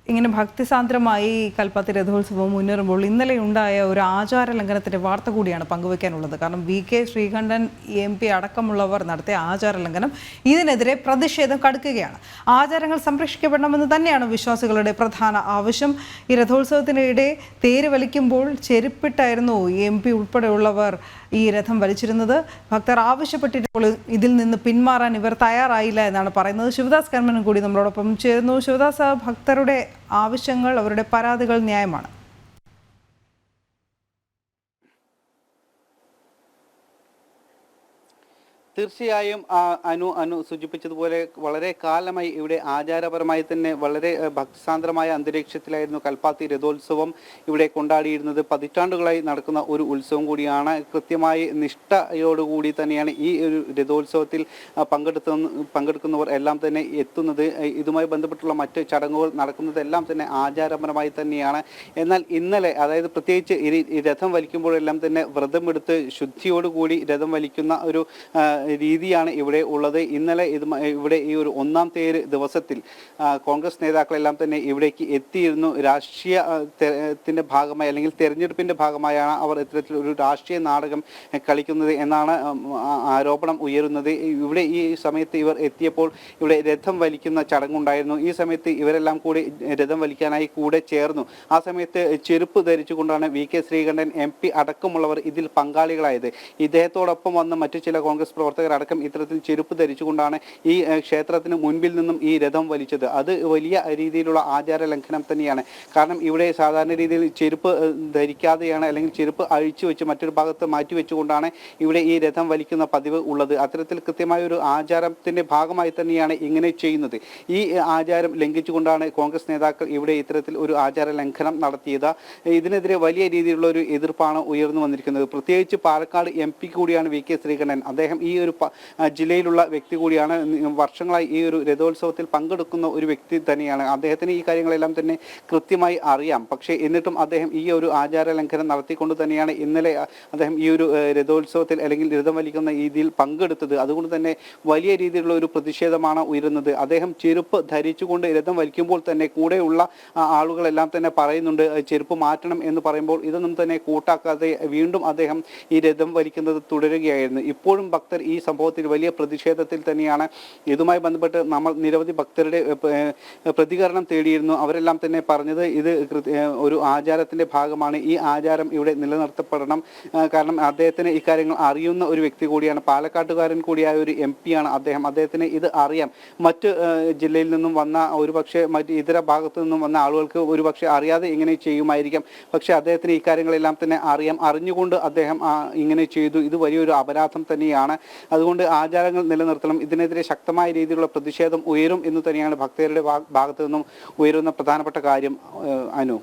ഇങ്ങനെ ഭക്തിസാന്ദ്രമായി കൽപ്പാത്തി രഥോത്സവം മുന്നേറുമ്പോൾ ഇന്നലെ ഉണ്ടായ ഒരു ആചാര ലംഘനത്തിൻ്റെ വാർത്ത കൂടിയാണ് പങ്കുവയ്ക്കാനുള്ളത്. കാരണം VK ശ്രീകണ്ഠൻ MP അടക്കമുള്ളവർ നടത്തിയ ആചാര ലംഘനം, ഇതിനെതിരെ പ്രതിഷേധം കടുക്കുകയാണ്. ആചാരങ്ങൾ സംരക്ഷിക്കപ്പെടണമെന്ന് തന്നെയാണ് വിശ്വാസികളുടെ പ്രധാന ആവശ്യം. ഈ രഥോത്സവത്തിനിടെ തേര് വലിക്കുമ്പോൾ ചെരുപ്പിട്ടായിരുന്നു MP ഉൾപ്പെടെയുള്ളവർ ഈ രഥം വലിച്ചിരുന്നത്. ഭക്തർ ആവശ്യപ്പെട്ടിട്ടുള്ള ഇതിൽ നിന്ന് പിന്മാറാൻ ഇവർ തയ്യാറായില്ല എന്നാണ് പറയുന്നത്. ശിവദാസ് കർമ്മനും കൂടി നമ്മളോടൊപ്പം ചേരുന്നു. ശിവദാസ്, ഭക്തരുടെ ആവശ്യങ്ങൾ, അവരുടെ പരാതികൾ ന്യായമാണ്. തീർച്ചയായും അനു സൂചിപ്പിച്ചതുപോലെ വളരെ കാലമായി ഇവിടെ ആചാരപരമായി തന്നെ വളരെ ഭക്തിസാന്ദ്രമായ അന്തരീക്ഷത്തിലായിരുന്നു കൽപ്പാത്തി രഥോത്സവം ഇവിടെ കൊണ്ടാടിയിരുന്നത്. പതിറ്റാണ്ടുകളായി നടക്കുന്ന ഒരു ഉത്സവം കൂടിയാണ്. കൃത്യമായി നിഷ്ഠയോടുകൂടി തന്നെയാണ് ഈ ഒരു രഥോത്സവത്തിൽ പങ്കെടുക്കുന്നവർ എല്ലാം തന്നെ എത്തുന്നത്. ഇതുമായി ബന്ധപ്പെട്ടുള്ള മറ്റ് ചടങ്ങുകൾ നടക്കുന്നതെല്ലാം തന്നെ ആചാരപരമായി തന്നെയാണ്. എന്നാൽ ഇന്നലെ, അതായത് പ്രത്യേകിച്ച് ഈ രഥം വലിക്കുമ്പോഴെല്ലാം തന്നെ വ്രതമെടുത്ത് ശുദ്ധിയോടുകൂടി രഥം വലിക്കുന്ന ഒരു രീതിയാണ് ഇവിടെ ഉള്ളത്. ഇന്നലെ ഇവിടെ ഈ ഒരു ഒന്നാം തേര് ദിവസത്തിൽ കോൺഗ്രസ് നേതാക്കളെല്ലാം തന്നെ ഇവിടേക്ക് എത്തിയിരുന്നു. രാഷ്ട്രീയത്തിന്റെ ഭാഗമായി അല്ലെങ്കിൽ തെരഞ്ഞെടുപ്പിന്റെ ഭാഗമായാണ് അവർ ഇത്തരത്തിൽ ഒരു രാഷ്ട്രീയ നാടകം കളിക്കുന്നത് എന്നാണ് ആരോപണം ഉയരുന്നത്. ഇവിടെ ഈ സമയത്ത് ഇവർ എത്തിയപ്പോൾ ഇവിടെ രഥം വലിക്കുന്ന ചടങ്ങുണ്ടായിരുന്നു. ഈ സമയത്ത് ഇവരെല്ലാം കൂടി രഥം വലിക്കാനായി കൂടെ ചേർന്നു. ആ സമയത്ത് ചെരുപ്പ് ധരിച്ചുകൊണ്ടാണ് VK ശ്രീകണ്ഠൻ MP അടക്കമുള്ളവർ ഇതിൽ പങ്കാളികളായത്. ഇദ്ദേഹത്തോടൊപ്പം വന്ന മറ്റു ചില കോൺഗ്രസ് പ്രവർത്തകരടക്കം ഇത്തരത്തിൽ ചെരുപ്പ് ധരിച്ചുകൊണ്ടാണ് ഈ ക്ഷേത്രത്തിന് മുൻപിൽ നിന്നും ഈ രഥം വലിച്ചത്. അത് വലിയ രീതിയിലുള്ള ആചാര ലംഘനം തന്നെയാണ്. കാരണം ഇവിടെ സാധാരണ രീതിയിൽ ചെരുപ്പ് ധരിക്കാതെയാണ്, അല്ലെങ്കിൽ ചെരുപ്പ് അഴിച്ചു വെച്ച് മറ്റൊരു ഭാഗത്ത് മാറ്റി വെച്ചുകൊണ്ടാണ് ഇവിടെ ഈ രഥം വലിക്കുന്ന പതിവ് ഉള്ളത്. അത്തരത്തിൽ കൃത്യമായ ഒരു ആചാരത്തിന്റെ ഭാഗമായി തന്നെയാണ് ഇങ്ങനെ ചെയ്യുന്നത്. ഈ ആചാരം ലംഘിച്ചുകൊണ്ടാണ് കോൺഗ്രസ് നേതാക്കൾ ഇവിടെ ഇത്തരത്തിൽ ഒരു ആചാര ലംഘനം നടത്തിയത്. ഇതിനെതിരെ വലിയ രീതിയിലുള്ള ഒരു എതിർപ്പാണ് ഉയർന്നു വന്നിരിക്കുന്നത്. പ്രത്യേകിച്ച് പാലക്കാട് MP കൂടിയാണ് VK ശ്രീകണ്ഠൻ. അദ്ദേഹം ഈ ഒരു ജില്ലയിലുള്ള വ്യക്തി കൂടിയാണ്. വർഷങ്ങളായി ഈ ഒരു രഥോത്സവത്തിൽ പങ്കെടുക്കുന്ന ഒരു വ്യക്തി തന്നെയാണ്. അദ്ദേഹത്തിന് ഈ കാര്യങ്ങളെല്ലാം തന്നെ കൃത്യമായി അറിയാം. പക്ഷേ എന്നിട്ടും അദ്ദേഹം ഈ ഒരു ആചാര ലംഘനം നടത്തിക്കൊണ്ട് തന്നെയാണ് ഇന്നലെ അദ്ദേഹം ഈ ഒരു രഥോത്സവത്തിൽ അല്ലെങ്കിൽ രഥം വലിക്കുന്ന രീതിയിൽ പങ്കെടുത്തത്. അതുകൊണ്ട് തന്നെ വലിയ രീതിയിലുള്ള ഒരു പ്രതിഷേധമാണ് ഉയരുന്നത്. അദ്ദേഹം ചെരുപ്പ് ധരിച്ചുകൊണ്ട് രഥം വലിക്കുമ്പോൾ തന്നെ കൂടെയുള്ള ആളുകളെല്ലാം തന്നെ പറയുന്നുണ്ട് ചെരുപ്പ് മാറ്റണം എന്ന് പറയുമ്പോൾ ഇതൊന്നും തന്നെ കൂട്ടാക്കാതെ വീണ്ടും അദ്ദേഹം ഈ രഥം വലിക്കുന്നത് തുടരുകയായിരുന്നു. ഇപ്പോഴും ഭക്തർ ഈ സംഭവത്തിൽ വലിയ പ്രതിഷേധത്തിൽ തന്നെയാണ്. ഇതുമായി ബന്ധപ്പെട്ട് നമ്മൾ നിരവധി ഭക്തരുടെ പ്രതികരണം തേടിയിരുന്നു. അവരെല്ലാം തന്നെ പറഞ്ഞത് ഇത് ഒരു ആചാരത്തിന്റെ ഭാഗമാണ്. ഈ ആചാരം ഇവിടെ നിലനിർത്തപ്പെടണം. കാരണം അദ്ദേഹത്തിന് ഇക്കാര്യങ്ങൾ അറിയുന്ന ഒരു വ്യക്തി കൂടിയാണ്. പാലക്കാട്ടുകാരൻ കൂടിയായ ഒരു MP ആണ് അദ്ദേഹം. അദ്ദേഹത്തിന് ഇത് അറിയാം. മറ്റ് ജില്ലയിൽ നിന്നും വന്ന ഒരുപക്ഷെ മറ്റ് ഇതര ഭാഗത്തു നിന്നും വന്ന ആളുകൾക്ക് ഒരുപക്ഷെ അറിയാതെ ഇങ്ങനെ ചെയ്യുമായിരിക്കാം. പക്ഷെ അദ്ദേഹത്തിന് ഈ കാര്യങ്ങളെല്ലാം തന്നെ അറിയാം. അറിഞ്ഞുകൊണ്ട് അദ്ദേഹം ഇങ്ങനെ ചെയ്തു. ഇത് വലിയൊരു അപരാധം തന്നെയാണ്. അതുകൊണ്ട് ആചാരങ്ങൾ നിലനിർത്തണം. ഇതിനെതിരെ ശക്തമായ രീതിയിലുള്ള പ്രതിഷേധം ഉയരും എന്ന് തന്നെയാണ് ഭക്തരുടെ ഭാഗത്തു നിന്നും ഉയരുന്ന പ്രധാനപ്പെട്ട കാര്യം. അനു.